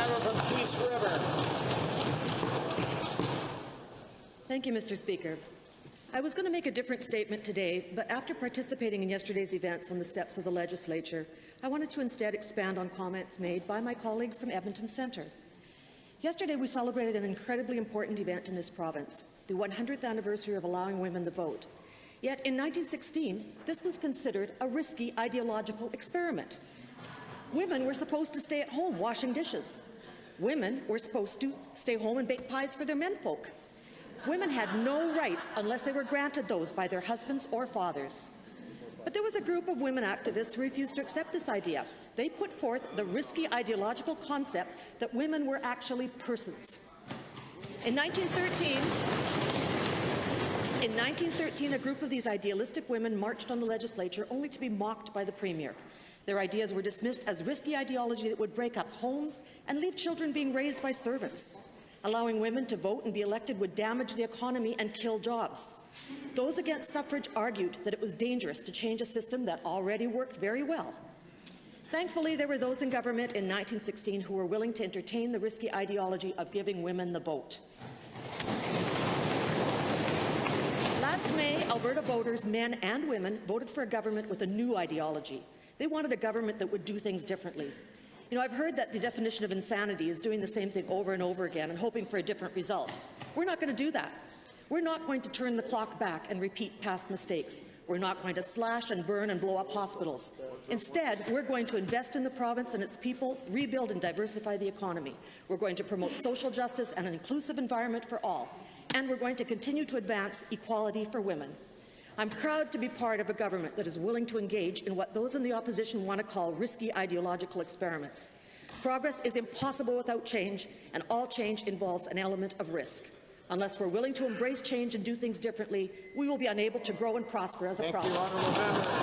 member from Peace River. Thank you, Mr. Speaker. I was going to make a different statement today, but after participating in yesterday's events on the steps of the legislature, I wanted to instead expand on comments made by my colleague from Edmonton Centre. Yesterday, we celebrated an incredibly important event in this province, the 100th anniversary of allowing women the vote. Yet in 1916, this was considered a risky ideological experiment. Women were supposed to stay at home washing dishes. Women were supposed to stay home and bake pies for their menfolk. Women had no rights unless they were granted those by their husbands or fathers. But there was a group of women activists who refused to accept this idea. They put forth the risky ideological concept that women were actually persons. In 1913, a group of these idealistic women marched on the legislature only to be mocked by the Premier. Their ideas were dismissed as risky ideology that would break up homes and leave children being raised by servants. Allowing women to vote and be elected would damage the economy and kill jobs. Those against suffrage argued that it was dangerous to change a system that already worked very well. Thankfully, there were those in government in 1916 who were willing to entertain the risky ideology of giving women the vote. Last May, Alberta voters, men and women, voted for a government with a new ideology. They wanted a government that would do things differently. You know, I've heard that the definition of insanity is doing the same thing over and over again and hoping for a different result. We're not going to do that. We're not going to turn the clock back and repeat past mistakes. We're not going to slash and burn and blow up hospitals. Instead, we're going to invest in the province and its people, rebuild and diversify the economy. We're going to promote social justice and an inclusive environment for all. And we're going to continue to advance equality for women. I'm proud to be part of a government that is willing to engage in what those in the opposition want to call risky ideological experiments. Progress is impossible without change, and all change involves an element of risk. Unless we're willing to embrace change and do things differently, we will be unable to grow and prosper as a province.